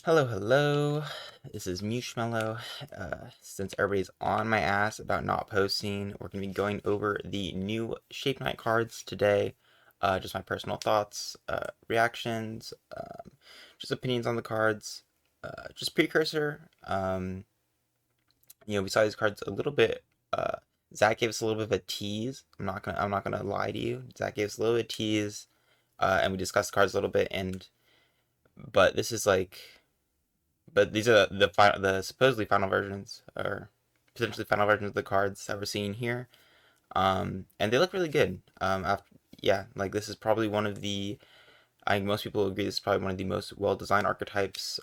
Hello, hello. This is Mushmello. Since everybody's on my ass about not posting, we're going to be going over the new Shape Knight cards today. Just my personal thoughts, reactions, just opinions on the cards, just precursor. Besides these cards, a little bit. Zach gave us a little bit of a tease. I'm not gonna lie to you. Zach gave us a little bit of tease, and we discussed the cards a little bit. But this is like but these are the supposedly final versions, or potentially final versions of the cards that we're seeing here. And they look really good. Yeah, like this is probably one of the. I think most people agree this is probably one of the most well-designed archetypes.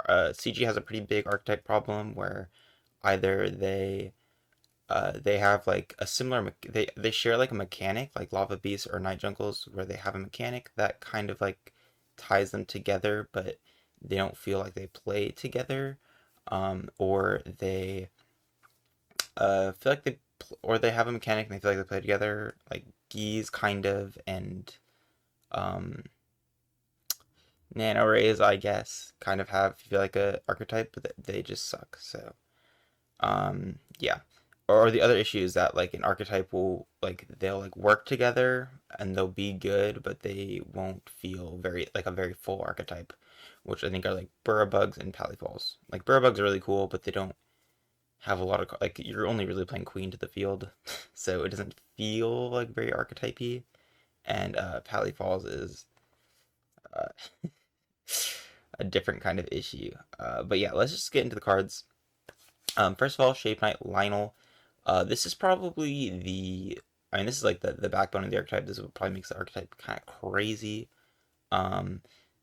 CG has a pretty big archetype problem where either they have like a similar they share like a mechanic like lava beasts or night jungles where they have a mechanic that kind of like ties them together, but they don't feel like they play together, or they feel like or they have a mechanic and they feel like they play together, like geese kind of, and um nano rays I guess kind of feel like a archetype, but they just suck. So yeah. Or the other issue is that like an archetype will like they'll like work together and they'll be good, but they won't feel very like a very full archetype, which I think are like Burrobugs and Palifols. Like Burrobugs are really cool, but they don't have a lot of like you're only really playing Queen to the field, so it doesn't feel like very archetypey. And Palifols is uh, a different kind of issue. But yeah, let's just get into the cards. First of all, Shape Knight Lionel. This is probably this is like the backbone of the archetype. This is what probably makes the archetype kind of crazy. Um,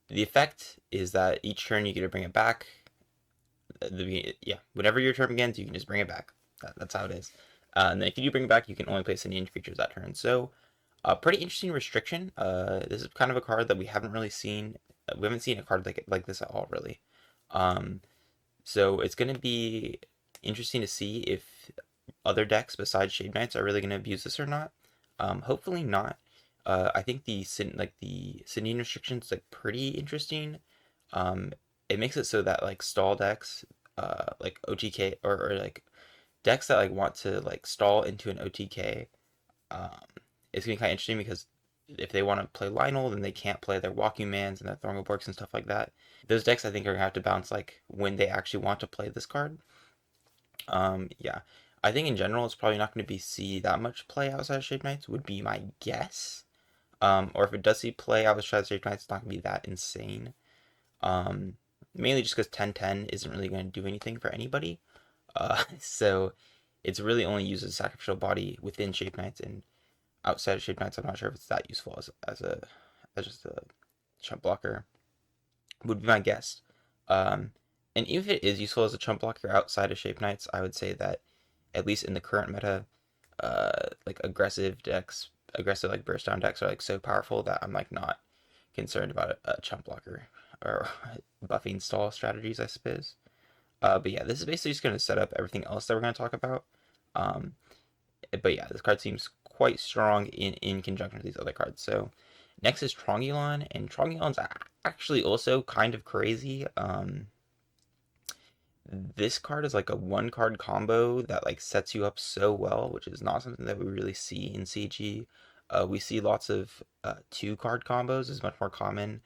the effect is that each turn you get to bring it back. Whenever your turn begins, you can just bring it back. That's how it is. And then if you do bring it back, you can only play Sindian creatures that turn. So, pretty interesting restriction. This is kind of a card that we haven't really seen. We haven't seen a card like this at all, really. Um, so it's going to be interesting to see if other decks besides Shade Knights are really going to abuse this or not. Hopefully not. I think the Sindian restrictions is like pretty interesting. Um, it makes it so that like stall decks, like OTK or like decks that like want to like stall into an OTK, um, it's gonna be kind of interesting because if they want to play Lionel, then they can't play their Walking Mans and their Thorngoborks and stuff like that. Those decks I think are gonna have to bounce like when they actually want to play this card. Yeah. I think in general it's probably not going to be see that much play outside of Shape Knights would be my guess. Or if it does see play outside of Shape Knights, it's not going to be that insane. Um, Mainly just because 10-10 isn't really going to do anything for anybody. So it's really only used as a sacrificial body within Shape Knights, and outside of Shape Knights, I'm not sure if it's that useful as just a chump blocker. Would be my guess. Um, and even if it is useful as a chump blocker outside of Shape Knights, I would say that at least in the current meta, like aggressive like burst down decks are like so powerful that I'm like not concerned about a chump blocker or buffing stall strategies, I suppose. But yeah, this is basically just going to set up everything else that we're going to talk about. Um, but yeah, this card seems quite strong in conjunction with these other cards. So next is Trongulon, and Trongulon's actually also kind of crazy. This card is like a one card combo that like sets you up so well, which is not something that we really see in CG. We see lots of two card combos is much more common,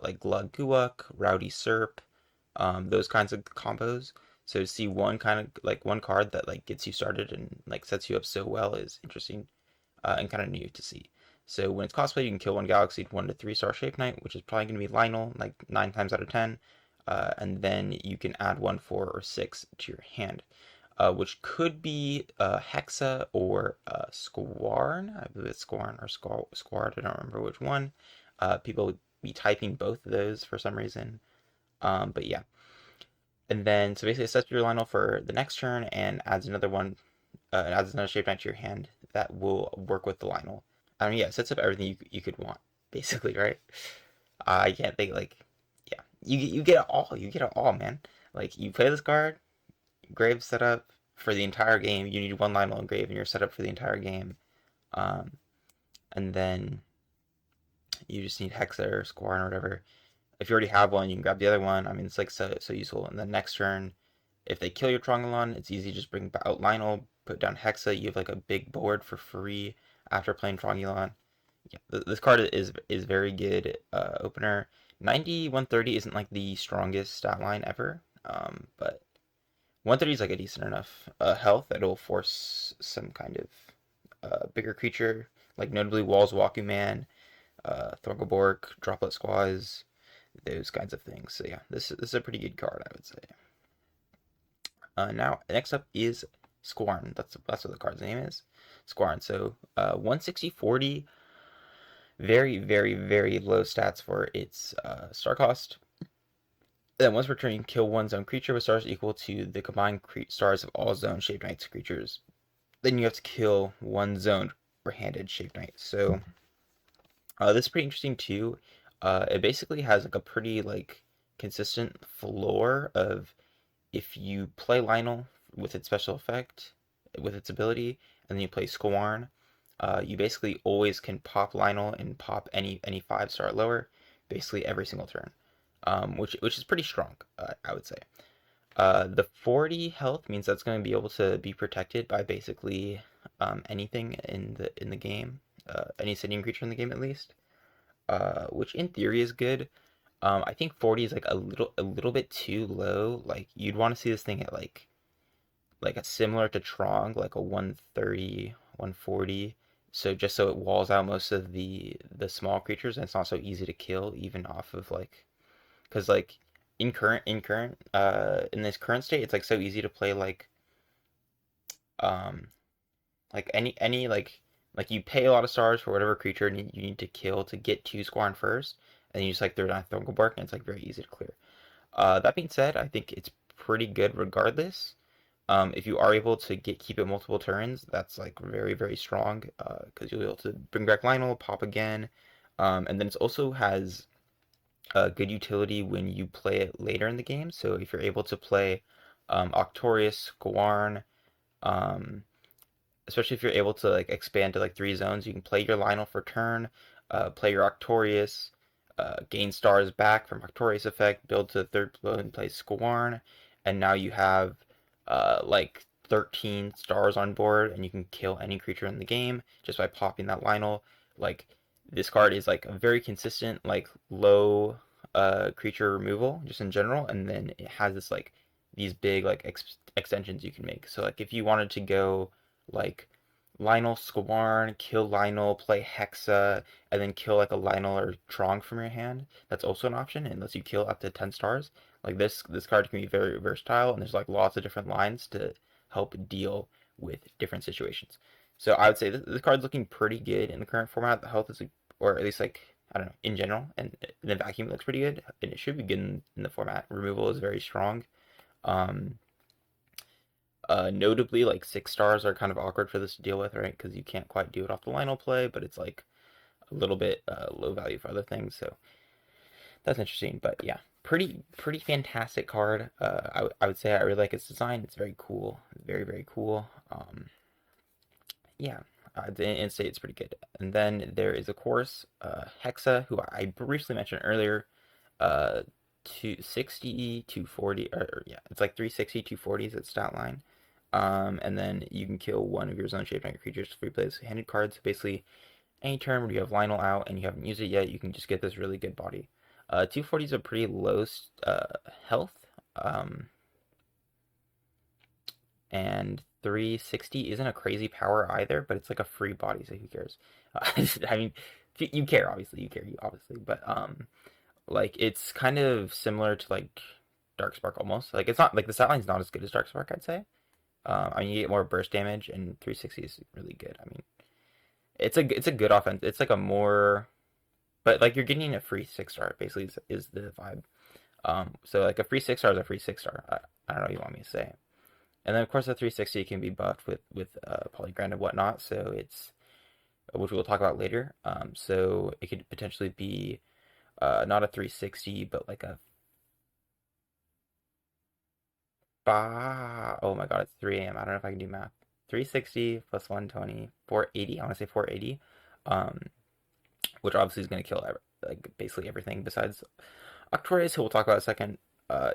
like Glug Guuk, Rowdy Serp, those kinds of combos. So to see one kind of like one card that like gets you started and like sets you up so well is interesting, and kind of new to see. So when it's cosplay, you can kill one Galaxy 1 to 3 star Shape Knight, which is probably going to be Lionel, like 9 times out of 10. And then you can add 1, 4, or 6 to your hand, which could be Hexa or Squarn. I believe it's Squarn or Squar. I don't remember which one. People be typing both of those for some reason. But yeah. And then, so basically, it sets your Lionel for the next turn and adds another one, adds another Shape Knight to your hand that will work with the Lionel. I mean, yeah, it sets up everything you could want, basically, right? I can't think like, yeah, you get it all. You get it all, man. Like you play this card, grave set up for the entire game. You need one Lionel grave, and you're set up for the entire game. Um, and then you just need Hexa or Squar or whatever. if you already have one, you can grab the other one. I mean, it's like so useful. And then next turn, if they kill your Trongalon, it's easy. Just bring out Lionel, put down Hexa. You have like a big board for free after playing Trongalon. Yeah, this card is very good opener. 90-130 isn't like the strongest stat line ever, but 130 is like a decent enough health that will force some kind of bigger creature, like notably Walls Walking Man, Thorgelbork, Droplet Squaws, those kinds of things. So yeah, this is a pretty good card, I would say. Now next up is Squarn. That's what the card's name is, Squarn. So 160-40, very low stats for its star cost. Then once per turn, kill one zone creature with stars equal to the combined stars of all zone Shaped Knights creatures. Then you have to kill one zoned or handed Shaped Knight. So this is pretty interesting too. It basically has like a pretty like consistent floor of if you play Lionel with its special effect, with its ability, and then you play Squarn, you basically always can pop Lionel and pop any 5-star or lower, basically every single turn, which is pretty strong, I would say. The 40 health means that's going to be able to be protected by basically anything in the game, any Sindian creature in the game at least, which in theory is good. I think 40 is like a little bit too low. Like you'd want to see this thing at like a similar to Trong, like a 130, 140. So just so it walls out most of the small creatures and it's not so easy to kill even off of like because like in this current state it's like so easy to play um like any like you pay a lot of stars for whatever creature you need to kill to get to Squarn first, and then you just like throw down Thorgelbark and it's like very easy to clear. That being said, I think it's pretty good regardless. If you are able to keep it multiple turns, that's like very strong because you'll be able to bring back Lionel, pop again, and then it also has good utility when you play it later in the game. So if you're able to play Octorious, Squarn, um, especially if you're able to like expand to like 3 zones, you can play your Lionel for turn, play your Octorious, gain stars back from Octorious effect, build to the third flow and play Squarn, and now you have like 13 stars on board, and you can kill any creature in the game just by popping that Lionel. Like this card is like a very consistent like low creature removal just in general, and then it has this like these big like extensions you can make. So like if you wanted to go like Lionel Squarn, kill Lionel, play Hexa, and then kill like a Lionel or Trong from your hand. That's also an option, and lets you kill up to 10 stars. Like this card can be very versatile, and there's like lots of different lines to help deal with different situations. So I would say this card's looking pretty good in the current format. The health is, like, or at least like I don't know, in general, and in the vacuum it looks pretty good, and it should be good in the format. Removal is very strong. Um, Notably, like 6 stars are kind of awkward for this to deal with, right? Because you can't quite do it off the Lionel play, but it's like a little bit low value for other things. So that's interesting. But yeah, pretty fantastic card. I would say I really like its design. It's very cool. Very cool. Yeah, in state it's pretty good. And then there is of course Hexa, who I briefly mentioned earlier. 260, 240, or yeah, it's like 360, 240 is its stat line. And then you can kill one of your zone shaped knight creatures for free plays handed cards. So basically, any turn where you have Lionel out and you haven't used it yet, you can just get this really good body. 240 is a pretty low health, and 360 isn't a crazy power either, but it's like a free body, so who cares? I mean, you care, obviously, obviously, but like it's kind of similar to like Darkspark almost. Like it's not like the stat line's not as good as Darkspark, I'd say. I mean, you get more burst damage, and 360 is really good. I mean, it's a good offense. It's like a more, but like you're getting a free 6-star basically is the vibe. So like a free 6-star is a free 6-star. I don't know what you want me to say. And then of course the 360 can be buffed with Polyr and whatnot. So it's which we'll talk about later. So it could potentially be not a 360, but like a oh my god, it's 3 a.m. I don't know if I can do math. 360 plus 120, 480. I want to say 480. Um, which obviously is going to kill like basically everything besides Octorious, who we'll talk about in a second.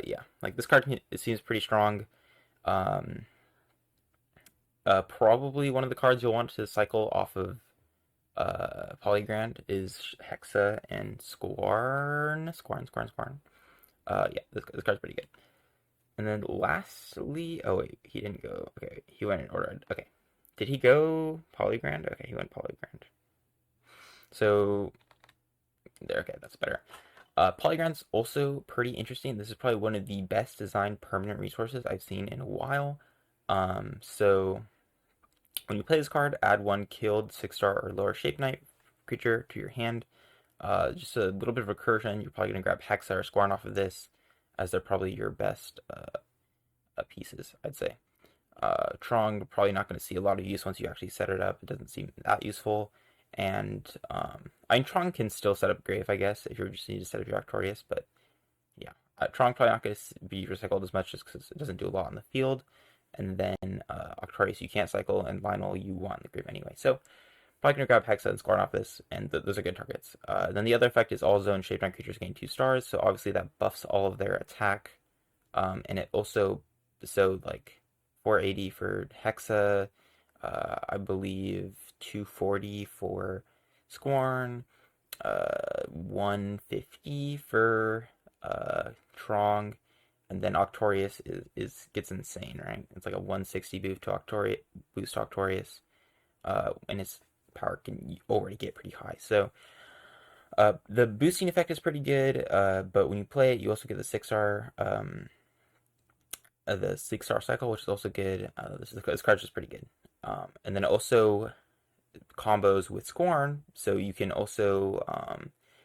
Yeah, like this card, it seems pretty strong. Um, Probably one of the cards you'll want to cycle off of Polygrand is Hexa and Squarn. Yeah, this card's pretty good. And then lastly, oh wait, he didn't go. Okay, he went in order. Okay, did he go Polygrand? Okay, he went Polygrand. So there. Okay, that's better. Polygrand's also pretty interesting. This is probably one of the best designed permanent resources I've seen in a while. So when you play this card, add one killed 6-star or lower Shape Knight creature to your hand. Just a little bit of recursion. You're probably going to grab Hexa or Squarn off of this, as they're probably your best pieces, I'd say. Trong, probably not going to see a lot of use once you actually set it up. It doesn't seem that useful. And I mean, Trong can still set up Grave, I guess, if you just need to set up your Octorious. But yeah, Trong probably not going to be recycled as much just because it doesn't do a lot in the field. And then Octorious you can't cycle, and Lionel you want in the Grave anyway. So probably going to grab Hexa and Squarn off this, and those are good targets. Then the other effect is all zone Shape 9 creatures gain 2 stars, so obviously that buffs all of their attack. And it also, so like 480 for Hexa, I believe 240 for Squarn, 150 for Trong, and then Octorious is gets insane, right? It's like a 160 boost to Octorious, and its power can already get pretty high. So the boosting effect is pretty good, but when you play it, you also get the 6-star cycle, which is also good. This card's just pretty good. And then also combos with Scorn, so you can also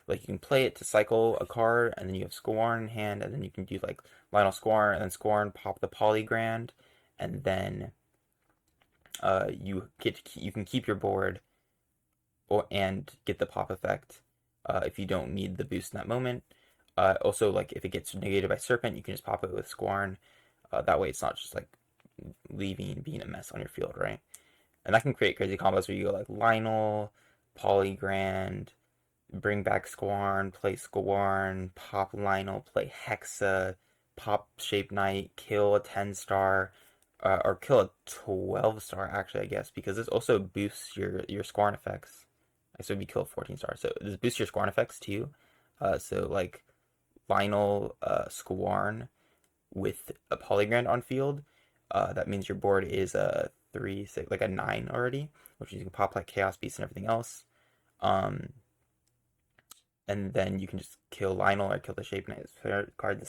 like you can play it to cycle a card, and then you have Scorn in hand, and then you can do like Lionel Scorn, and then Scorn pop the Polygrand, and then you can keep your board and get the pop effect if you don't need the boost in that moment. Also, like if it gets negated by Serpent, you can just pop it with Scorn. That way, it's not just like being a mess on your field, right? And that can create crazy combos where you go like Lionel, Polygrand, bring back Squarn, play Squarn, pop Lionel, play Hexa, pop Shape Knight, kill a 10-star, or kill a 12-star actually, I guess, because this also boosts your Squarn effects. So it'd be kill 14-star. So this boosts your Squarn effects too. So like Lionel, Squarn with a Polygrand on field, that means your board is a 3, 6, like a 9 already, which means you can pop like Chaos Beast and everything else. And then you can just kill Lionel or kill the Shape Knight card.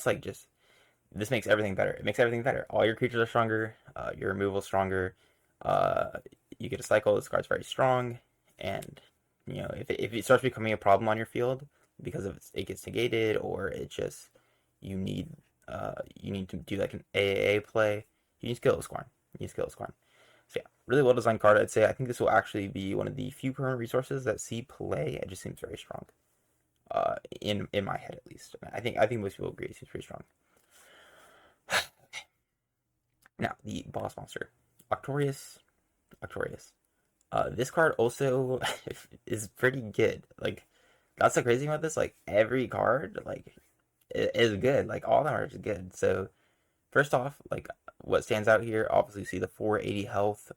This makes everything better. It makes everything better. All your creatures are stronger. Your removal is stronger. You get a cycle. This card's very strong, and if it starts becoming a problem on your field because of it gets negated, or it just you need to do like an AAA play, you need to kill Squarn. So yeah, really well designed card. I'd say I think this will actually be one of the few permanent resources that see play. It just seems very strong. In my head at least. I think most people agree it seems pretty strong. Now the boss monster, Octorious. This card also is pretty good. Like that's the crazy thing about this. Like every card like is good. Like all of them are just good. So first off, like what stands out here, obviously see the 480 health,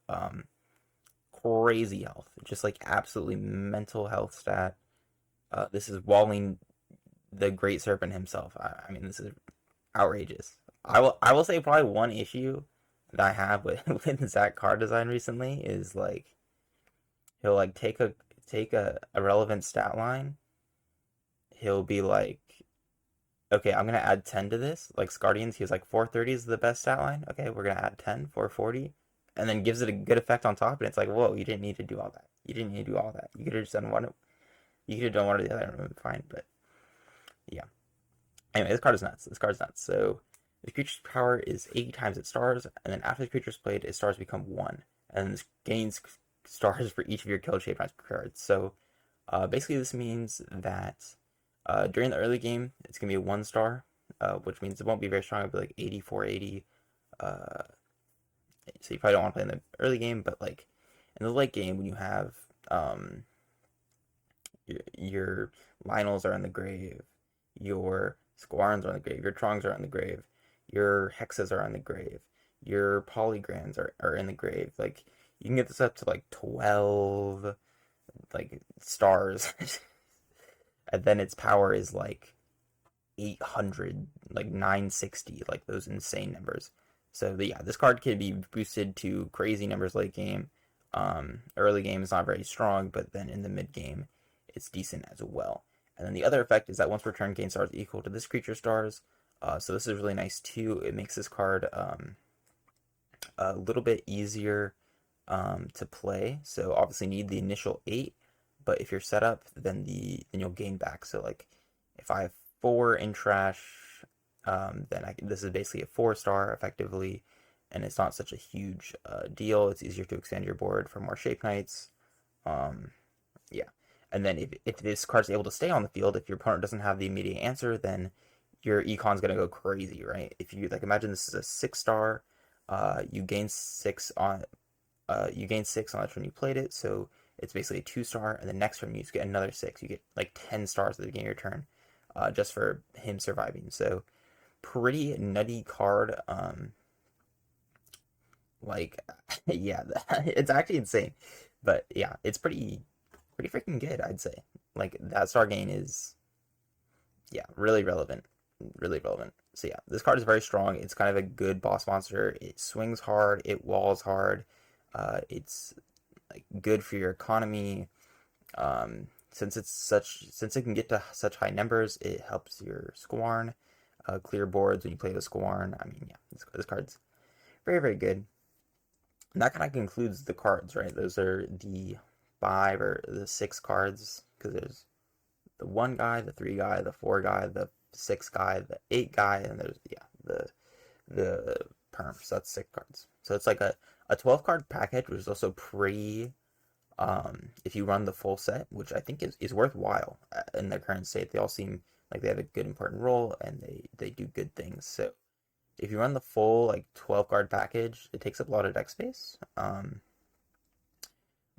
crazy health, just like absolutely mental health stat. This is walling the Great Serpent himself. I mean, this is outrageous. I will say probably one issue that I have with Zach card design recently is like he'll like take a relevant stat line. He'll be like, okay, I'm gonna add 10 to this. Like Guardians, he was like 430 is the best stat line. Okay, we're gonna add 10, 440, and then gives it a good effect on top. And it's like, whoa, you didn't need to do all that. You didn't need to do all that. You could have just done one. You could have done one or the other. Fine, but yeah. Anyway, this card is nuts. So the creature's power is 80 times its stars, and then after the creature's played, its stars become 1. And this gains stars for each of your killed Shape Knight cards. So basically this means that during the early game, it's going to be a 1-star, which means it won't be very strong. It'll be like 8480. So you probably don't want to play in the early game, but like in the late game when you have your Lionels are in the grave, your Squarns are in the grave, your Trongs are in the grave, your Hexas are in the grave, your Polygrams are in the grave. Like, you can get this up to like 12 like stars. And then its power is like 800, like 960, like those insane numbers. So yeah, this card can be boosted to crazy numbers late game. Early game is not very strong, but then in the mid game, it's decent as well. And then the other effect is that once return gain stars equal to this creature stars. So this is really nice too. It makes this card a little bit easier to play. So obviously need the initial 8, but if you're set up, then you'll gain back. So like if I have 4 in trash, then this is basically a 4-star effectively, and it's not such a huge deal. It's easier to expand your board for more Shape Knights. Yeah. And then if this card's able to stay on the field, if your opponent doesn't have the immediate answer, then your econ's gonna go crazy, right? If you like imagine this is a 6-star, you gain 6 on it when you played it, so it's basically a 2-star, and the next turn you just get another 6. You get like 10 stars at the beginning of your turn, just for him surviving. So pretty nutty card. Like yeah, it's actually insane, but yeah, it's pretty freaking good, I'd say. Like that star gain is yeah really relevant, really relevant. So yeah, this card is very strong. It's kind of a good boss monster. It swings hard. It walls hard. It's like good for your economy. Since it can get to such high numbers, it helps your Squarn clear boards when you play with Squarn. I mean, yeah, this card's very good. And that kind of concludes the cards, right? Those are the 5 or the 6 cards, because there's the 1 guy, the 3 guy, the 4 guy, the 6 guy, the 8 guy, and there's the perm. So that's 6 cards. So it's like a 12 card package, which is also pretty. If you run the full set, which I think is worthwhile in their current state. They all seem like they have a good important role, and they do good things. So if you run the full like 12 card package, it takes up a lot of deck space,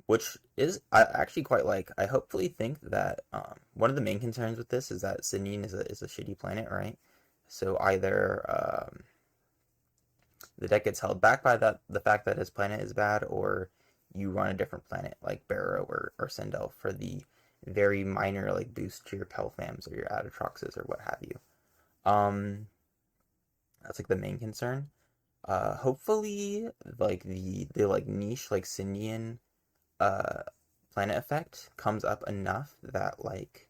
which is I actually quite like. I hopefully think that one of the main concerns with this is that Sindian is a shitty planet, right? So either the deck gets held back by the fact that his planet is bad, or you run a different planet like Barrow or Sindel for the very minor like boost to your Pelfams or your Atatroxes or what have you. That's like the main concern. Hopefully like the like niche like Sindian planet effect comes up enough that like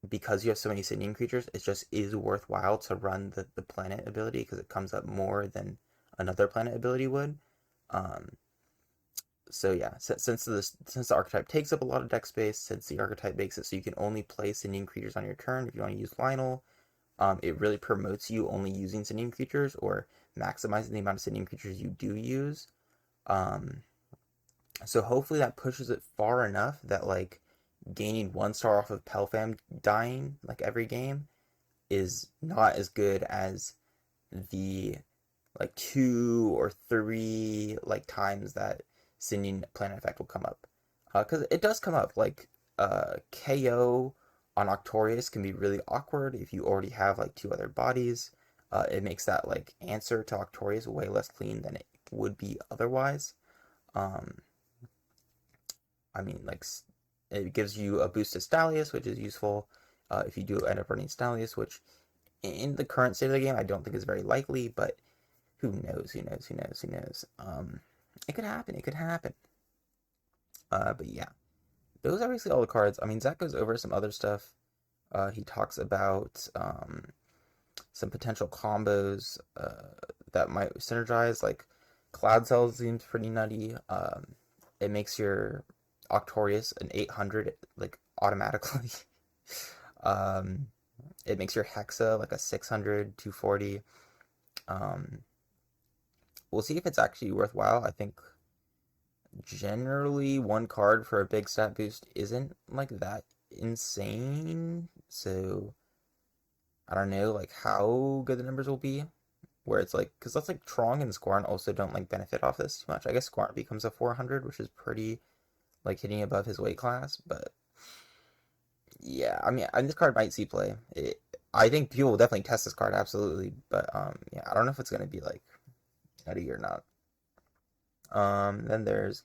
because you have so many Sindian creatures, it just is worthwhile to run the planet ability because it comes up more than another planet ability would. So yeah, since the archetype takes up a lot of deck space, since the archetype makes it so you can only play Sindian creatures on your turn if you want to use Lionel, it really promotes you only using Sindian creatures or maximizing the amount of Sindian creatures you do use. So hopefully that pushes it far enough that like gaining 1 star off of Pelfam dying like every game is not as good as the like 2 or 3 like times that Sindian planet effect will come up. Because it does come up, like KO on Octorious can be really awkward if you already have like 2 other bodies. It makes that like answer to Octorious way less clean than it would be otherwise. I mean, like it gives you a boost to Stalius, which is useful if you do end up running Stalius, which in the current state of the game I don't think is very likely, but who knows, who knows, who knows, who knows. It could happen, it could happen. But yeah, those are basically all the cards. I mean, Zach goes over some other stuff. He talks about some potential combos that might synergize, like Cloud Cells seems pretty nutty. It makes your Octorious an 800 like automatically. It makes your Hexa like a 600, 240. We'll see if it's actually worthwhile. I think generally 1 card for a big stat boost isn't like that insane. So I don't know like how good the numbers will be. Where it's like, because that's like Trong and Squarn also don't like benefit off this too much. I guess Squarn becomes a 400, which is pretty like hitting above his weight class, but yeah, I mean, this card might see play. I think people will definitely test this card, absolutely. But yeah, I don't know if it's gonna be like nutty or not. Then there's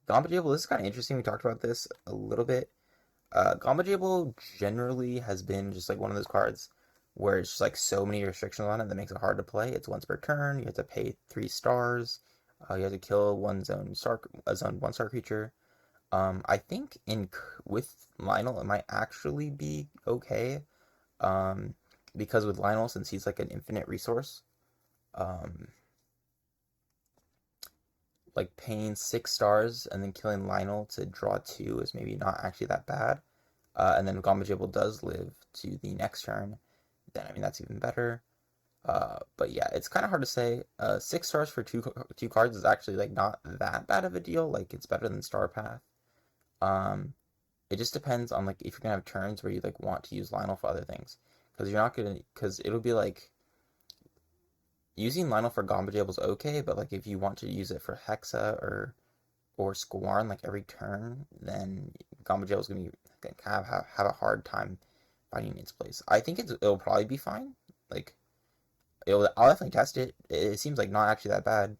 Gamba Jable. This is kind of interesting. We talked about this a little bit. Gamba Jable generally has been just like one of those cards where it's just like so many restrictions on it that makes it hard to play. It's once per turn. You have to pay 3 stars. You have to kill a zone 1 star creature. I think with Lionel it might actually be okay. Because with Lionel, since he's like an infinite resource, um, like paying 6 stars and then killing Lionel to draw 2 is maybe not actually that bad. And then Gamba Jable does live to the next turn, then I mean that's even better. But yeah, it's kind of hard to say. 6 stars for two cards is actually like not that bad of a deal. Like it's better than Star Path. Um, it just depends on like if you're gonna have turns where you like want to use Lionel for other things, because it'll be like using Lionel for Gamba Jable is okay, but like if you want to use it for Hexa or Squar like every turn, then Gamba Jable is gonna kind of have a hard time finding its place. I think it'll probably be fine. Like I'll definitely test it. It seems like not actually that bad.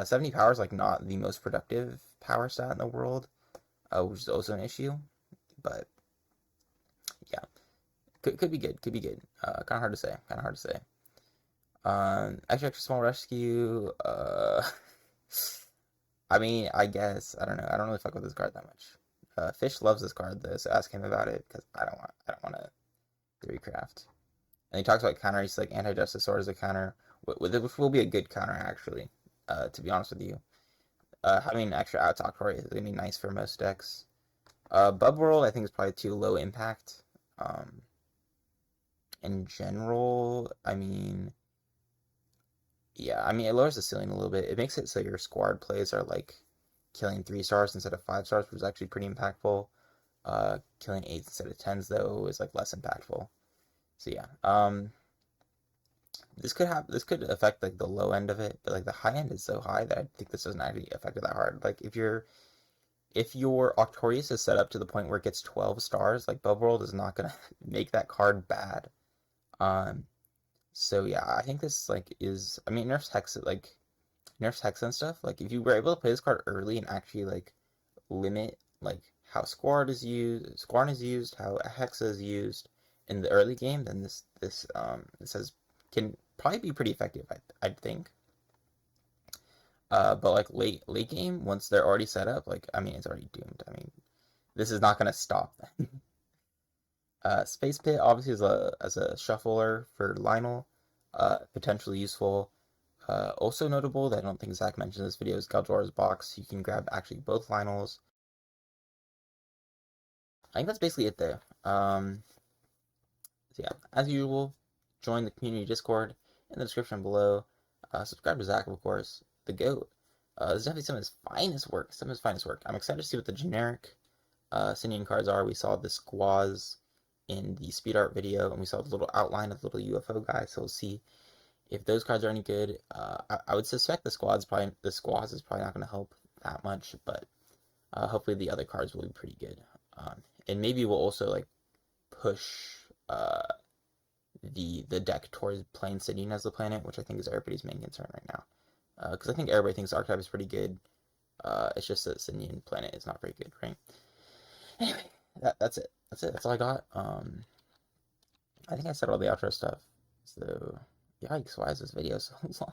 70 power is like not the most productive power stat in the world, which is also an issue. But yeah, could be good. Could be good. Kind of hard to say. Kind of hard to say. Extra small rescue. I mean, I guess I don't know. I don't really fuck with this card that much. Fish loves this card though, so ask him about it because I don't want to recraft. And he talks about counter. He's like anti-justice sword as a counter, which will be a good counter actually. To be honest with you, having an extra out Octorious is gonna be nice for most decks. Bub World I think is probably too low impact. In general, I mean, yeah, I mean it lowers the ceiling a little bit. It makes it so your squad plays are like killing 3 stars instead of 5 stars, which is actually pretty impactful. Killing 8s instead of 10s though is like less impactful. So yeah, this could affect like the low end of it, but like the high end is so high that I think this doesn't actually affect it that hard. Like if your Octorious is set up to the point where it gets 12 stars, like Bub World is not gonna make that card bad. Um, so yeah, I think this like is I mean nerfs Hexa and stuff. Like if you were able to play this card early and actually like limit like how Squar is used, how Hexa is used in the early game, then this can probably be pretty effective. I think. But like late game, once they're already set up, like I mean, it's already doomed. I mean, this is not gonna stop them. Space Pit obviously as a shuffler for Lionel, potentially useful. Also notable that I don't think Zach mentioned in this video is Galdora's box. You can grab actually both Lionels. I think that's basically it there. So yeah, as usual, join the community Discord in the description below. Subscribe to Zach, of course, the GOAT. This is definitely some of his finest work. Some of his finest work. I'm excited to see what the generic Sindian cards are. We saw the Squaws in the speed art video, and we saw the little outline of the little UFO guy. So we'll see if those cards are any good. I would suspect the Squaws is probably not going to help that much, but hopefully the other cards will be pretty good. And maybe we'll also like push the deck towards playing Sindian as the planet, which I think is everybody's main concern right now. Because I think everybody thinks Archetype is pretty good. It's just that Sindian planet is not very good, right? Anyway, that's it. That's it. That's all I got. I think I said all the outro stuff. So, yikes, why is this video so long?